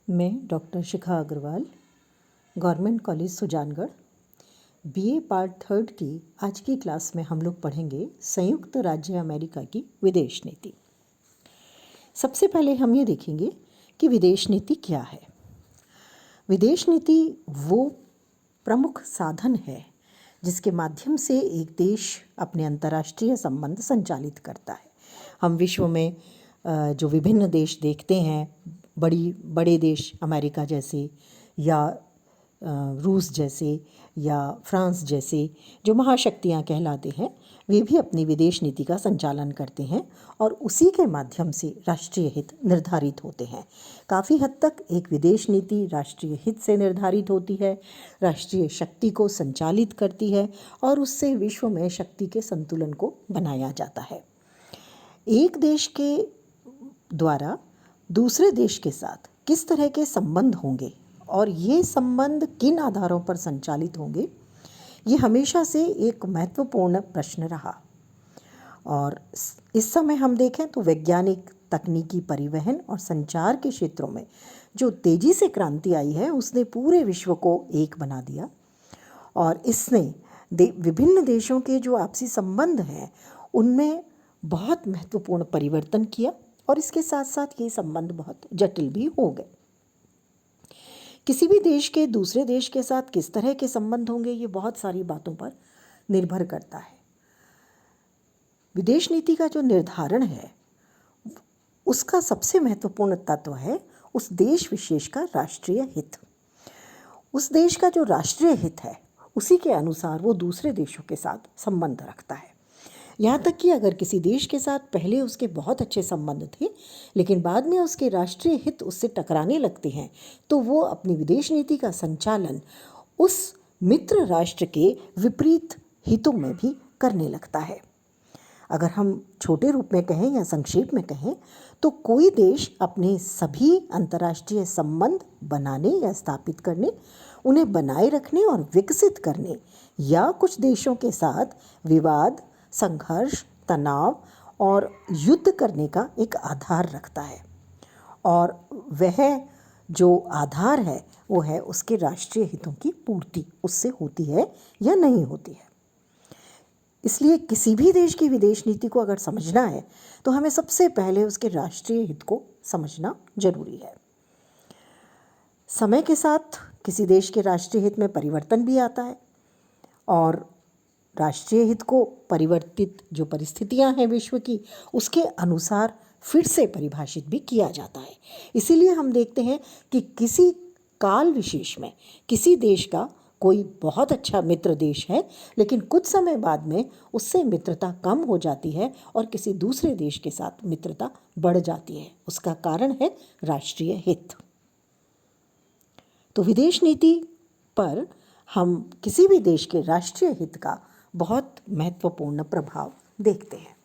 मैं doctor Shikha Agarwal, government college Sujangarh, BA part third की आज की क्लास में हम लोग पढ़ेंगे संयुक्त राज्य अमेरिका की विदेश नीति। सबसे पहले हम ये देखेंगे कि विदेश नीति क्या है। विदेश नीति वो प्रमुख साधन है जिसके माध्यम से एक देश अपने अंतर्राष्ट्रीय संबंध संचालित करता है। हम विश्व में जो विभिन्न देश देखते हैं, बड़े देश अमेरिका जैसे या रूस जैसे या फ्रांस जैसे जो महाशक्तियाँ कहलाते हैं, वे भी अपनी विदेश नीति का संचालन करते हैं और उसी के माध्यम से राष्ट्रीय हित निर्धारित होते हैं। काफ़ी हद तक एक विदेश नीति राष्ट्रीय हित से निर्धारित होती है, राष्ट्रीय शक्ति को संचालित करती है और उससे विश्व में शक्ति के संतुलन को बनाया जाता है। एक देश के द्वारा दूसरे देश के साथ किस तरह के संबंध होंगे और ये संबंध किन आधारों पर संचालित होंगे, ये हमेशा से एक महत्वपूर्ण प्रश्न रहा। और इस समय हम देखें तो वैज्ञानिक, तकनीकी, परिवहन और संचार के क्षेत्रों में जो तेज़ी से क्रांति आई है उसने पूरे विश्व को एक बना दिया और इसने विभिन्न देशों के जो आपसी संबंध हैं उनमें बहुत महत्वपूर्ण परिवर्तन किया और इसके साथ साथ ये संबंध बहुत जटिल भी हो गए। किसी भी देश के दूसरे देश के साथ किस तरह के संबंध होंगे ये बहुत सारी बातों पर निर्भर करता है। विदेश नीति का जो निर्धारण है उसका सबसे महत्वपूर्ण तत्व है उस देश विशेष का राष्ट्रीय हित। उस देश का जो राष्ट्रीय हित है उसी के अनुसार वो दूसरे देशों के साथ संबंध रखता है। यहाँ तक कि अगर किसी देश के साथ पहले उसके बहुत अच्छे संबंध थे लेकिन बाद में उसके राष्ट्रीय हित उससे टकराने लगते हैं तो वो अपनी विदेश नीति का संचालन उस मित्र राष्ट्र के विपरीत हितों में भी करने लगता है। अगर हम छोटे रूप में कहें या संक्षेप में कहें तो कोई देश अपने सभी अंतर्राष्ट्रीय संबंध बनाने या स्थापित करने, उन्हें बनाए रखने और विकसित करने या कुछ देशों के साथ विवाद, संघर्ष, तनाव और युद्ध करने का एक आधार रखता है और वह जो आधार है वो है उसके राष्ट्रीय हितों की पूर्ति उससे होती है या नहीं होती है। इसलिए किसी भी देश की विदेश नीति को अगर समझना है तो हमें सबसे पहले उसके राष्ट्रीय हित को समझना जरूरी है। समय के साथ किसी देश के राष्ट्रीय हित में परिवर्तन भी आता है और राष्ट्रीय हित को परिवर्तित जो परिस्थितियां हैं विश्व की उसके अनुसार फिर से परिभाषित भी किया जाता है। इसीलिए हम देखते हैं कि किसी काल विशेष में किसी देश का कोई बहुत अच्छा मित्र देश है लेकिन कुछ समय बाद में उससे मित्रता कम हो जाती है और किसी दूसरे देश के साथ मित्रता बढ़ जाती है। उसका कारण है राष्ट्रीय हित। तो विदेश नीति पर हम किसी भी देश के राष्ट्रीय हित का बहुत महत्वपूर्ण प्रभाव देखते हैं।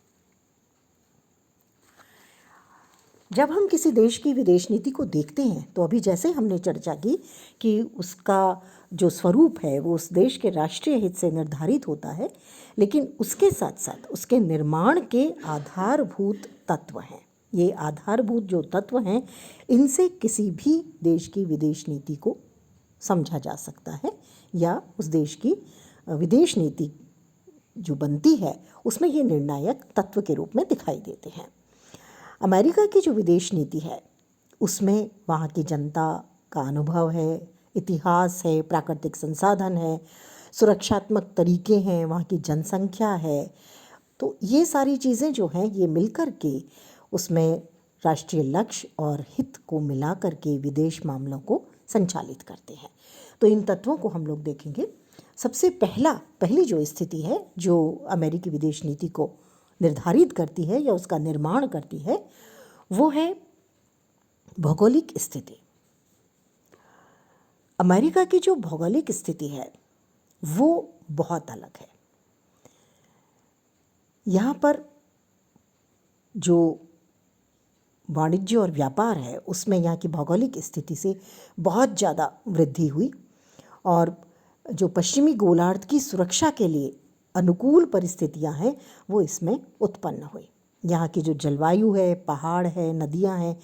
जब हम किसी देश की विदेश नीति को देखते हैं तो अभी जैसे हमने चर्चा की कि उसका जो स्वरूप है वो उस देश के राष्ट्रीय हित से निर्धारित होता है, लेकिन उसके साथ साथ उसके निर्माण के आधारभूत तत्व हैं। ये आधारभूत जो तत्व हैं इनसे किसी भी देश की विदेश नीति को समझा जा सकता है या उस देश की विदेश नीति जो बनती है उसमें ये निर्णायक तत्व के रूप में दिखाई देते हैं। अमेरिका की जो विदेश नीति है उसमें वहाँ की जनता का अनुभव है, इतिहास है, प्राकृतिक संसाधन है, सुरक्षात्मक तरीके हैं, वहाँ की जनसंख्या है। तो ये सारी चीज़ें जो हैं ये मिलकर के उसमें राष्ट्रीय लक्ष्य और हित को मिला कर के विदेश मामलों को संचालित करते हैं। तो इन तत्वों को हम लोग देखेंगे। सबसे पहली जो स्थिति है जो अमेरिकी विदेश नीति को निर्धारित करती है या उसका निर्माण करती है वो है भौगोलिक स्थिति। अमेरिका की जो भौगोलिक स्थिति है वो बहुत अलग है। यहाँ पर जो वाणिज्य और व्यापार है उसमें यहाँ की भौगोलिक स्थिति से बहुत ज़्यादा वृद्धि हुई और जो पश्चिमी गोलार्ध की सुरक्षा के लिए अनुकूल परिस्थितियां हैं वो इसमें उत्पन्न हुई। यहाँ की जो जलवायु है, पहाड़ है, नदियाँ हैं,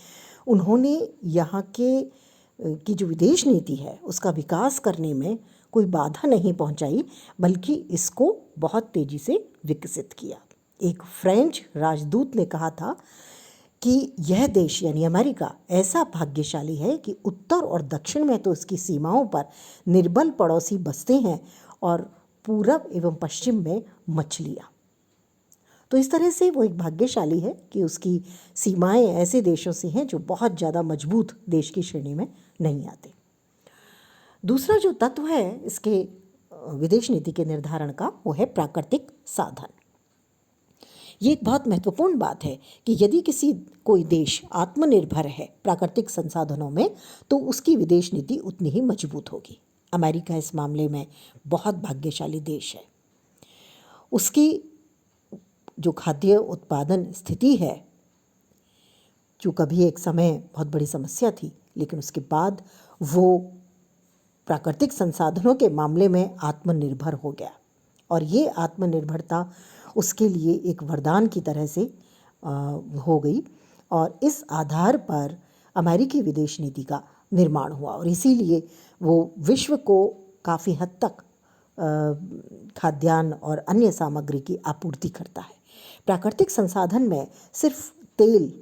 उन्होंने यहाँ के की जो विदेश नीति है उसका विकास करने में कोई बाधा नहीं पहुंचाई, बल्कि इसको बहुत तेज़ी से विकसित किया। एक फ्रेंच राजदूत ने कहा था कि यह देश यानी अमेरिका ऐसा भाग्यशाली है कि उत्तर और दक्षिण में तो इसकी सीमाओं पर निर्बल पड़ोसी बसते हैं और पूरब एवं पश्चिम में मछलियाँ। तो इस तरह से वो एक भाग्यशाली है कि उसकी सीमाएं ऐसे देशों से हैं जो बहुत ज़्यादा मजबूत देश की श्रेणी में नहीं आते। दूसरा जो तत्व है इसके विदेश नीति के निर्धारण का, वो है प्राकृतिक साधन। ये एक बहुत महत्वपूर्ण बात है कि यदि कोई देश आत्मनिर्भर है प्राकृतिक संसाधनों में, तो उसकी विदेश नीति उतनी ही मजबूत होगी। अमेरिका इस मामले में बहुत भाग्यशाली देश है। उसकी जो खाद्य उत्पादन स्थिति है, जो कभी एक समय बहुत बड़ी समस्या थी, लेकिन उसके बाद वो प्राकृतिक संसाधनों के मामले में आत्मनिर्भर हो गया, और ये आत्मनिर्भरता उसके लिए एक वरदान की तरह से हो गई। और इस आधार पर अमेरिकी विदेश नीति का निर्माण हुआ, और इसीलिए वो विश्व को काफ़ी हद तक खाद्यान्न और अन्य सामग्री की आपूर्ति करता है। प्राकृतिक संसाधन में सिर्फ तेल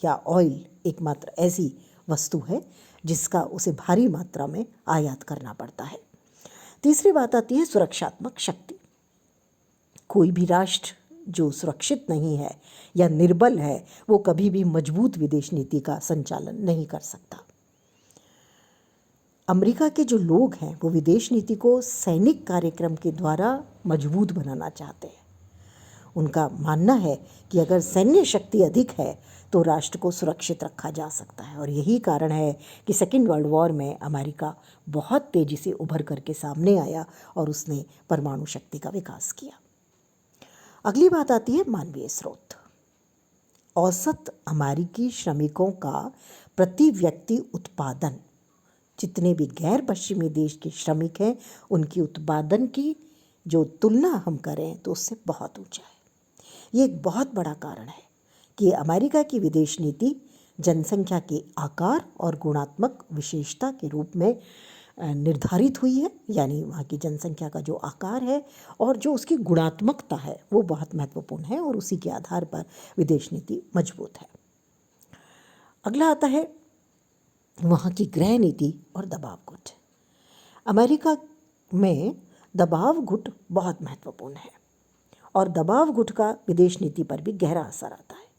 या ऑयल एकमात्र ऐसी वस्तु है जिसका उसे भारी मात्रा में आयात करना पड़ता है। तीसरी बात आती है सुरक्षात्मक शक्ति। कोई भी राष्ट्र जो सुरक्षित नहीं है या निर्बल है, वो कभी भी मजबूत विदेश नीति का संचालन नहीं कर सकता। अमेरिका के जो लोग हैं वो विदेश नीति को सैनिक कार्यक्रम के द्वारा मजबूत बनाना चाहते हैं। उनका मानना है कि अगर सैन्य शक्ति अधिक है तो राष्ट्र को सुरक्षित रखा जा सकता है, और यही कारण है कि सेकेंड वर्ल्ड वॉर में अमेरिका बहुत तेज़ी से उभर करके सामने आया और उसने परमाणु शक्ति का विकास किया। अगली बात आती है मानवीय स्रोत। औसत अमेरिकी श्रमिकों का प्रति व्यक्ति उत्पादन, जितने भी गैर पश्चिमी देश के श्रमिक हैं उनकी उत्पादन की जो तुलना हम करें तो उससे बहुत ऊंचा है। ये एक बहुत बड़ा कारण है कि अमेरिका की विदेश नीति जनसंख्या के आकार और गुणात्मक विशेषता के रूप में निर्धारित हुई है। यानी वहाँ की जनसंख्या का जो आकार है और जो उसकी गुणात्मकता है वो बहुत महत्वपूर्ण है, और उसी के आधार पर विदेश नीति मजबूत है। अगला आता है वहाँ की गृह नीति और दबाव गुट। अमेरिका में दबाव गुट बहुत महत्वपूर्ण है, और दबाव गुट का विदेश नीति पर भी गहरा असर आता है।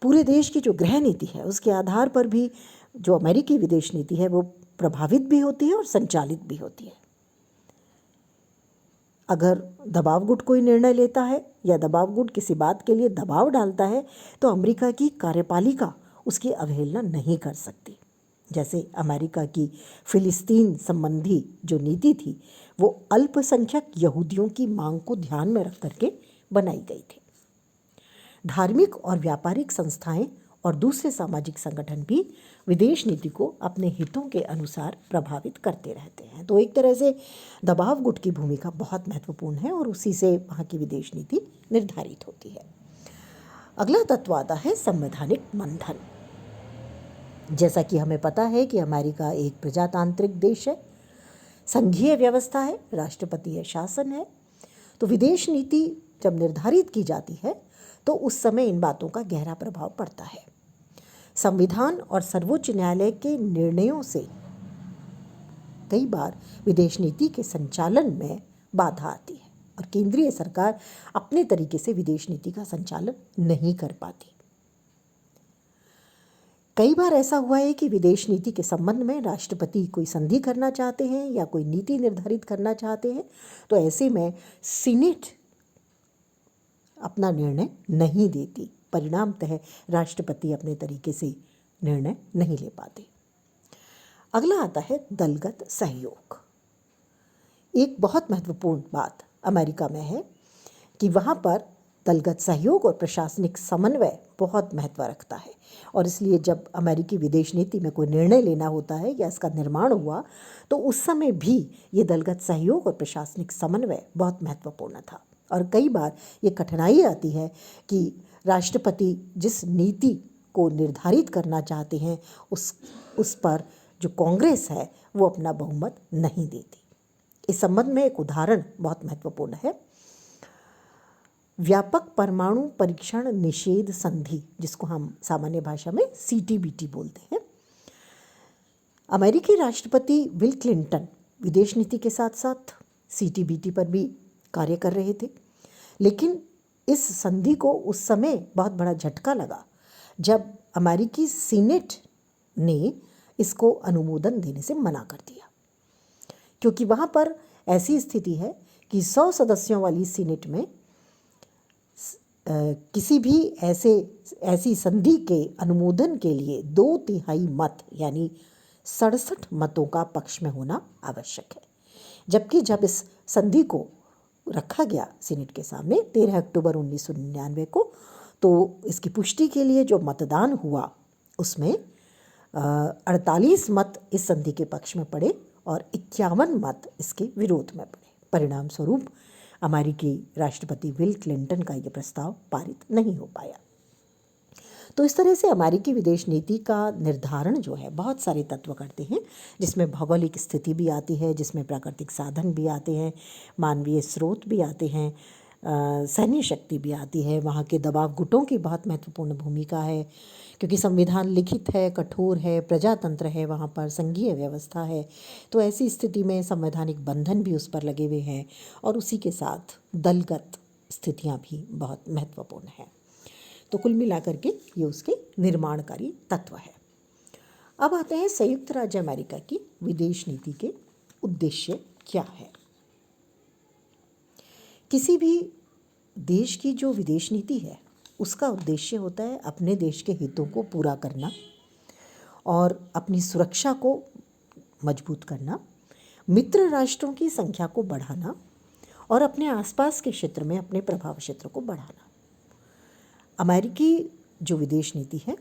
पूरे देश की जो गृह नीति है उसके आधार पर भी जो अमेरिकी विदेश नीति है वो प्रभावित भी होती है और संचालित भी होती है। अगर दबाव गुट कोई निर्णय लेता है या दबाव गुट किसी बात के लिए दबाव डालता है तो अमेरिका की कार्यपालिका उसकी अवहेलना नहीं कर सकती। जैसे अमेरिका की फिलिस्तीन संबंधी जो नीति थी वो अल्पसंख्यक यहूदियों की मांग को ध्यान में रख करके बनाई गई थी। धार्मिक और व्यापारिक संस्थाएं और दूसरे सामाजिक संगठन भी विदेश नीति को अपने हितों के अनुसार प्रभावित करते रहते हैं। तो एक तरह से दबाव गुट की भूमिका बहुत महत्वपूर्ण है और उसी से वहाँ की विदेश नीति निर्धारित होती है। अगला तत्व आता है संवैधानिक बंधन। जैसा कि हमें पता है कि अमेरिका एक प्रजातांत्रिक देश है, संघीय व्यवस्था है, राष्ट्रपतीय शासन है। तो विदेश नीति जब निर्धारित की जाती है तो उस समय इन बातों का गहरा प्रभाव पड़ता है। संविधान और सर्वोच्च न्यायालय के निर्णयों से कई बार विदेश नीति के संचालन में बाधा आती है और केंद्रीय सरकार अपने तरीके से विदेश नीति का संचालन नहीं कर पाती। कई बार ऐसा हुआ है कि विदेश नीति के संबंध में राष्ट्रपति कोई संधि करना चाहते हैं या कोई नीति निर्धारित करना चाहते हैं, तो ऐसे में सीनेट अपना निर्णय नहीं देती। परिणामतः राष्ट्रपति अपने तरीके से निर्णय नहीं ले पाते। अगला आता है दलगत सहयोग। एक बहुत महत्वपूर्ण बात अमेरिका में है कि वहाँ पर दलगत सहयोग और प्रशासनिक समन्वय बहुत महत्व रखता है, और इसलिए जब अमेरिकी विदेश नीति में कोई निर्णय लेना होता है या इसका निर्माण हुआ तो उस समय भी ये दलगत सहयोग और प्रशासनिक समन्वय बहुत महत्वपूर्ण था। और कई बार ये कठिनाई आती है कि राष्ट्रपति जिस नीति को निर्धारित करना चाहते हैं उस पर जो कांग्रेस है वो अपना बहुमत नहीं देती। इस संबंध में एक उदाहरण बहुत महत्वपूर्ण है। व्यापक परमाणु परीक्षण निषेध संधि, जिसको हम सामान्य भाषा में CTBT बोलते हैं। अमेरिकी राष्ट्रपति बिल क्लिंटन विदेश नीति के साथ साथ CTBT पर भी कार्य कर रहे थे, लेकिन इस संधि को उस समय बहुत बड़ा झटका लगा जब अमेरिकी सीनेट ने इसको अनुमोदन देने से मना कर दिया, क्योंकि वहाँ पर ऐसी स्थिति है कि 100 सदस्यों वाली सीनेट में किसी भी ऐसी संधि के अनुमोदन के लिए 2/3 मत यानी 67 मतों का पक्ष में होना आवश्यक है। जबकि जब इस संधि को रखा गया सीनेट के सामने 13 अक्टूबर 1999 को, तो इसकी पुष्टि के लिए जो मतदान हुआ उसमें 48 मत इस संधि के पक्ष में पड़े और 51 मत इसके विरोध में पड़े। परिणाम स्वरूप अमेरिकी राष्ट्रपति बिल क्लिंटन का ये प्रस्ताव पारित नहीं हो पाया। तो इस तरह से अमेरिकी विदेश नीति का निर्धारण जो है बहुत सारे तत्व करते हैं, जिसमें भौगोलिक स्थिति भी आती है, जिसमें प्राकृतिक साधन भी आते हैं, मानवीय स्रोत भी आते हैं, सैन्य शक्ति भी आती है, वहाँ के दबाव गुटों की बहुत महत्वपूर्ण भूमिका है, क्योंकि संविधान लिखित है, कठोर है, प्रजातंत्र है, वहाँ पर संघीय व्यवस्था है। तो ऐसी स्थिति में संवैधानिक बंधन भी उस पर लगे हुए हैं और उसी के साथ दलगत स्थितियाँ भी बहुत महत्वपूर्ण हैं। तो कुल मिलाकर के ये उसके निर्माणकारी तत्व है। अब आते हैं संयुक्त राज्य अमेरिका की विदेश नीति के उद्देश्य क्या है। किसी भी देश की जो विदेश नीति है उसका उद्देश्य होता है अपने देश के हितों को पूरा करना और अपनी सुरक्षा को मजबूत करना, मित्र राष्ट्रों की संख्या को बढ़ाना और अपने आसपास के क्षेत्र में अपने प्रभाव क्षेत्र को बढ़ाना। अमेरिकी जो विदेश नीति है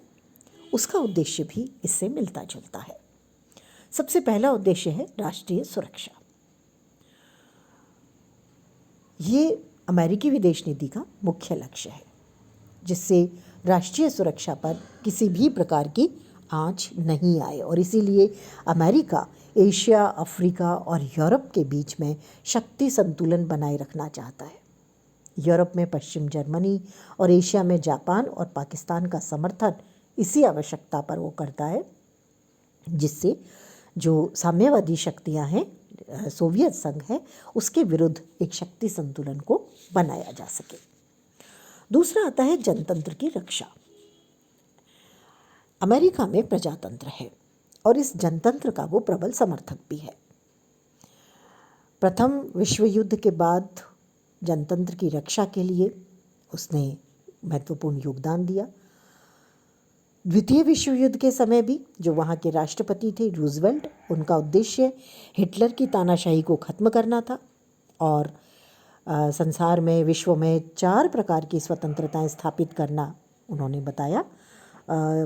उसका उद्देश्य भी इससे मिलता जुलता है। सबसे पहला उद्देश्य है राष्ट्रीय सुरक्षा। ये अमेरिकी विदेश नीति का मुख्य लक्ष्य है, जिससे राष्ट्रीय सुरक्षा पर किसी भी प्रकार की आंच नहीं आए और इसीलिए अमेरिका एशिया, अफ्रीका और यूरोप के बीच में शक्ति संतुलन बनाए रखना चाहता है। यूरोप में पश्चिम जर्मनी और एशिया में जापान और पाकिस्तान का समर्थन इसी आवश्यकता पर वो करता है, जिससे जो साम्यवादी शक्तियां हैं, सोवियत संघ है, उसके विरुद्ध एक शक्ति संतुलन को बनाया जा सके। दूसरा आता है जनतंत्र की रक्षा। अमेरिका में प्रजातंत्र है और इस जनतंत्र का वो प्रबल समर्थक भी है। प्रथम विश्व युद्ध के बाद जनतंत्र की रक्षा के लिए उसने महत्वपूर्ण योगदान दिया। द्वितीय विश्व युद्ध के समय भी जो वहाँ के राष्ट्रपति थे रूजवेल्ट, उनका उद्देश्य हिटलर की तानाशाही को ख़त्म करना था और संसार में, विश्व में 4 प्रकार की स्वतंत्रताएं स्थापित करना उन्होंने बताया।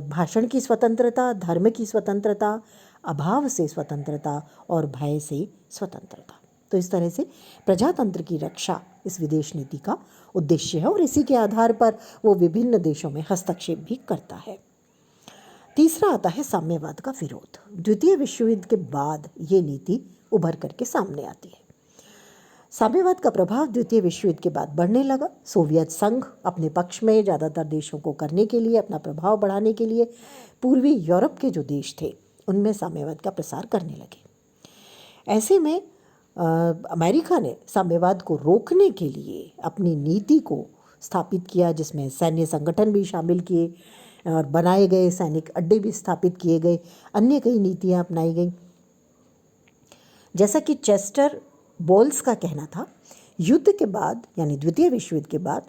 भाषण की स्वतंत्रता, धर्म की स्वतंत्रता, अभाव से स्वतंत्रता और भय से स्वतंत्रता। तो इस तरह से प्रजातंत्र की रक्षा इस विदेश नीति का उद्देश्य है और इसी के आधार पर वो विभिन्न देशों में हस्तक्षेप भी करता है। तीसरा आता है साम्यवाद का विरोध। द्वितीय विश्व युद्ध के बाद ये नीति उभर करके सामने आती है। साम्यवाद का प्रभाव द्वितीय विश्व युद्ध के बाद बढ़ने लगा। सोवियत संघ अपने पक्ष में ज़्यादातर देशों को करने के लिए, अपना प्रभाव बढ़ाने के लिए पूर्वी यूरोप के जो देश थे उनमें साम्यवाद का प्रसार करने लगे। ऐसे में अमेरिका ने साम्यवाद को रोकने के लिए अपनी नीति को स्थापित किया, जिसमें सैन्य संगठन भी शामिल किए और बनाए गए, सैनिक अड्डे भी स्थापित किए गए, अन्य कई नीतियाँ अपनाई गई। जैसा कि चेस्टर बोल्स का कहना था, युद्ध के बाद यानी द्वितीय विश्व युद्ध के बाद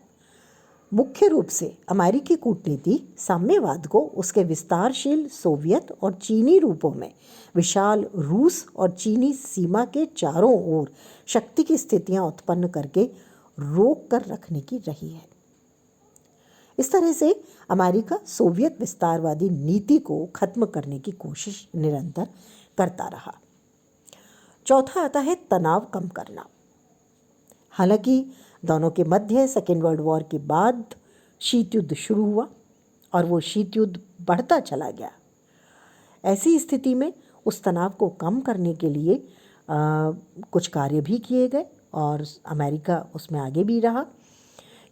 मुख्य रूप से अमेरिकी कूटनीति साम्यवाद को उसके विस्तारशील सोवियत और चीनी रूपों में विशाल रूस और चीनी सीमा के चारों ओर शक्ति की स्थितियां उत्पन्न करके रोक कर रखने की रही है। इस तरह से अमेरिका सोवियत विस्तारवादी नीति को खत्म करने की कोशिश निरंतर करता रहा। चौथा आता है तनाव कम करना। हालांकि दोनों के मध्य सेकेंड वर्ल्ड वॉर के बाद शीत युद्ध शुरू हुआ और वो शीत युद्ध बढ़ता चला गया। ऐसी स्थिति में उस तनाव को कम करने के लिए कुछ कार्य भी किए गए और अमेरिका उसमें आगे भी रहा,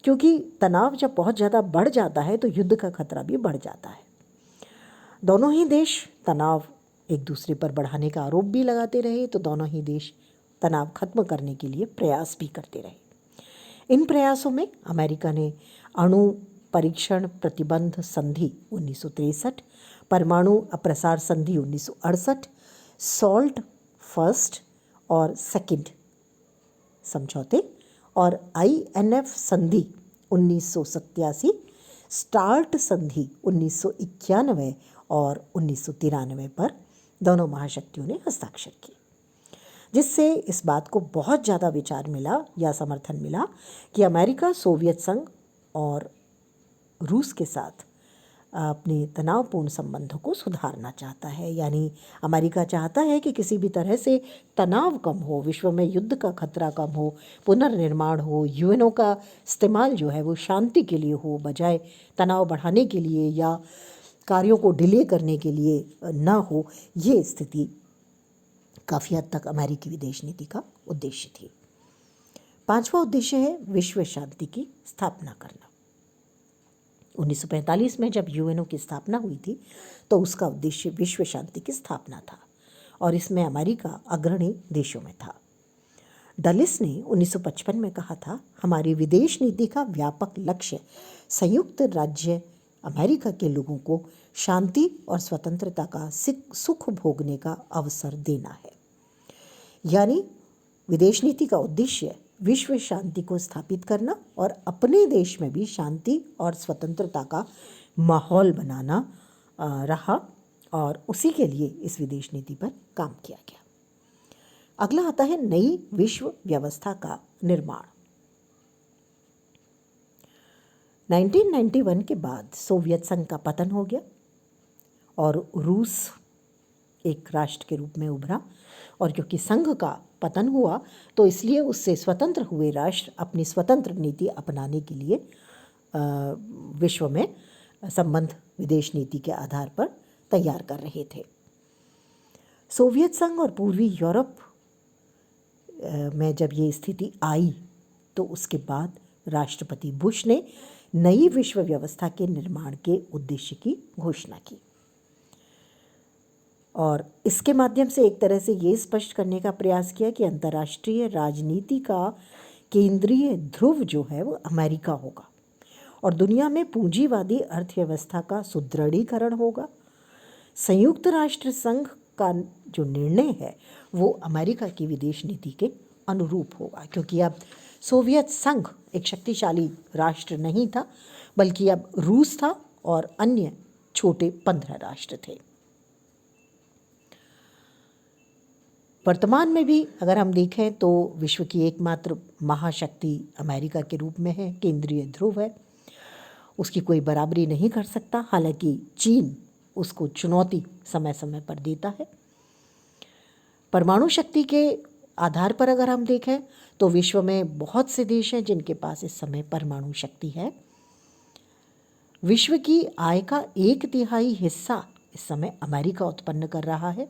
क्योंकि तनाव जब बहुत ज़्यादा बढ़ जाता है तो युद्ध का खतरा भी बढ़ जाता है। दोनों ही देश तनाव एक दूसरे पर बढ़ाने का आरोप भी लगाते रहे, तो दोनों ही देश तनाव खत्म करने के लिए प्रयास भी करते रहे। इन प्रयासों में अमेरिका ने अणु परीक्षण प्रतिबंध संधि 1963, परमाणु अप्रसार संधि 1968, सॉल्ट फर्स्ट और सेकंड समझौते और INF संधि 1987, स्टार्ट संधि 1991 और 1993 पर दोनों महाशक्तियों ने हस्ताक्षर किए, जिससे इस बात को बहुत ज़्यादा विचार मिला या समर्थन मिला कि अमेरिका सोवियत संघ और रूस के साथ अपने तनावपूर्ण संबंधों को सुधारना चाहता है। यानी अमेरिका चाहता है कि किसी भी तरह से तनाव कम हो, विश्व में युद्ध का खतरा कम हो, पुनर्निर्माण हो, यूएनओ का इस्तेमाल जो है वो शांति के लिए हो, बजाय तनाव बढ़ाने के लिए या कार्यों को डिले करने के लिए ना हो। ये स्थिति काफ़ी हद तक अमेरिकी विदेश नीति का उद्देश्य थी। पांचवा उद्देश्य है विश्व शांति की स्थापना करना। 1945 में जब यूएनओ की स्थापना हुई थी तो उसका उद्देश्य विश्व शांति की स्थापना था और इसमें अमेरिका अग्रणी देशों में था। डलिस ने 1955 में कहा था, हमारी विदेश नीति का व्यापक लक्ष्य संयुक्त राज्य अमेरिका के लोगों को शांति और स्वतंत्रता का सुख भोगने का अवसर देना है। यानी विदेश नीति का उद्देश्य विश्व शांति को स्थापित करना और अपने देश में भी शांति और स्वतंत्रता का माहौल बनाना रहा और उसी के लिए इस विदेश नीति पर काम किया गया। अगला आता है नई विश्व व्यवस्था का निर्माण। 1991 के बाद सोवियत संघ का पतन हो गया और रूस एक राष्ट्र के रूप में उभरा, और क्योंकि संघ का पतन हुआ तो इसलिए उससे स्वतंत्र हुए राष्ट्र अपनी स्वतंत्र नीति अपनाने के लिए विश्व में संबंध विदेश नीति के आधार पर तैयार कर रहे थे। सोवियत संघ और पूर्वी यूरोप में जब ये स्थिति आई तो उसके बाद राष्ट्रपति बुश ने नई विश्व व्यवस्था के निर्माण के उद्देश्य की घोषणा की और इसके माध्यम से एक तरह से ये स्पष्ट करने का प्रयास किया कि अंतर्राष्ट्रीय राजनीति का केंद्रीय ध्रुव जो है वो अमेरिका होगा और दुनिया में पूंजीवादी अर्थव्यवस्था का सुदृढ़ीकरण होगा। संयुक्त राष्ट्र संघ का जो निर्णय है वो अमेरिका की विदेश नीति के अनुरूप होगा, क्योंकि अब सोवियत संघ एक शक्तिशाली राष्ट्र नहीं था बल्कि अब रूस था और अन्य छोटे 15 राष्ट्र थे। वर्तमान में भी अगर हम देखें तो विश्व की एकमात्र महाशक्ति अमेरिका के रूप में है, केंद्रीय ध्रुव है, उसकी कोई बराबरी नहीं कर सकता। हालांकि चीन उसको चुनौती समय समय पर देता है। परमाणु शक्ति के आधार पर अगर हम देखें तो विश्व में बहुत से देश हैं जिनके पास इस समय परमाणु शक्ति है। विश्व की आय का 1/3 हिस्सा इस समय अमेरिका उत्पन्न कर रहा है।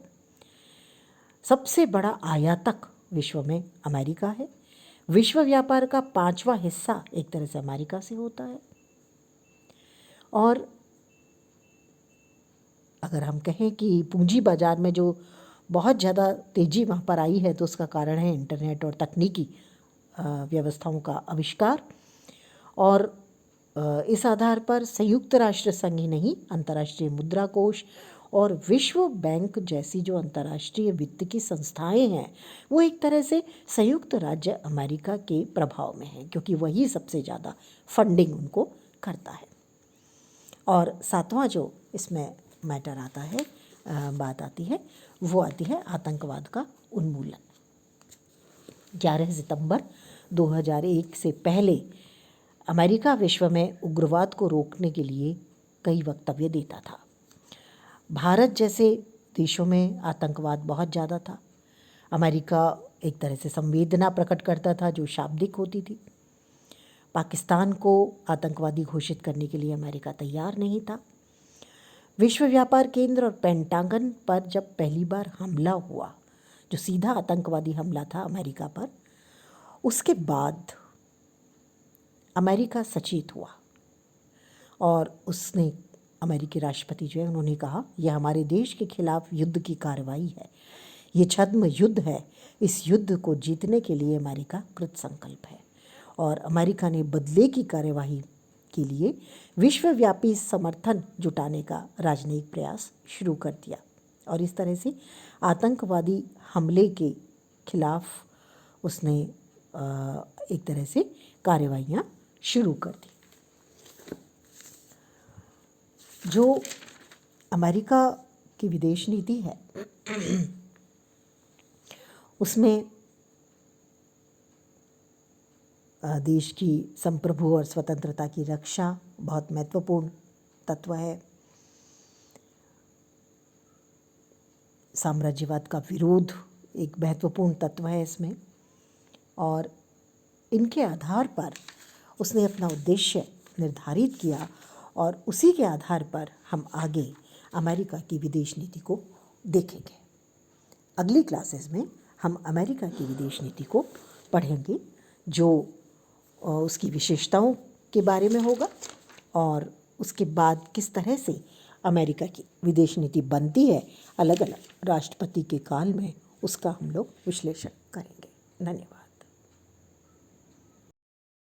सबसे बड़ा आयातक विश्व में अमेरिका है। विश्व व्यापार का 5वां हिस्सा एक तरह से अमेरिका से होता है। और अगर हम कहें कि पूंजी बाजार में जो बहुत ज़्यादा तेज़ी वहाँ पर आई है तो उसका कारण है इंटरनेट और तकनीकी व्यवस्थाओं का आविष्कार। और इस आधार पर संयुक्त राष्ट्र संघ ही नहीं, अंतर्राष्ट्रीय मुद्रा कोष और विश्व बैंक जैसी जो अंतर्राष्ट्रीय वित्त की संस्थाएं हैं वो एक तरह से संयुक्त राज्य अमेरिका के प्रभाव में हैं, क्योंकि वही सबसे ज़्यादा फंडिंग उनको करता है। और 7वां जो इसमें मैटर आता है, बात आती है, वो आती है आतंकवाद का उन्मूलन। 11 सितंबर 2001 से पहले अमेरिका विश्व में उग्रवाद को रोकने के लिए कई वक्तव्य देता था। भारत जैसे देशों में आतंकवाद बहुत ज़्यादा था। अमेरिका एक तरह से संवेदना प्रकट करता था जो शाब्दिक होती थी। पाकिस्तान को आतंकवादी घोषित करने के लिए अमेरिका तैयार नहीं था। विश्व व्यापार केंद्र और पेंटागन पर जब पहली बार हमला हुआ, जो सीधा आतंकवादी हमला था अमेरिका पर, उसके बाद अमेरिका सचेत हुआ और उसने, अमेरिकी राष्ट्रपति जो है उन्होंने कहा, यह हमारे देश के खिलाफ युद्ध की कार्रवाई है, ये छद्म युद्ध है, इस युद्ध को जीतने के लिए अमेरिका कृत संकल्प है। और अमेरिका ने बदले की कार्यवाही के लिए विश्वव्यापी समर्थन जुटाने का राजनयिक प्रयास शुरू कर दिया और इस तरह से आतंकवादी हमले के खिलाफ उसने एक तरह से कार्रवाइयाँ शुरू कर दी। जो अमेरिका की विदेश नीति है उसमें देश की संप्रभु और स्वतंत्रता की रक्षा बहुत महत्वपूर्ण तत्व है। साम्राज्यवाद का विरोध एक महत्वपूर्ण तत्व है इसमें, और इनके आधार पर उसने अपना उद्देश्य निर्धारित किया और उसी के आधार पर हम आगे अमेरिका की विदेश नीति को देखेंगे। अगली क्लासेस में हम अमेरिका की विदेश नीति को पढ़ेंगे, जो उसकी विशेषताओं के बारे में होगा और उसके बाद किस तरह से अमेरिका की विदेश नीति बनती है अलग अलग राष्ट्रपति के काल में, उसका हम लोग विश्लेषण करेंगे। धन्यवाद।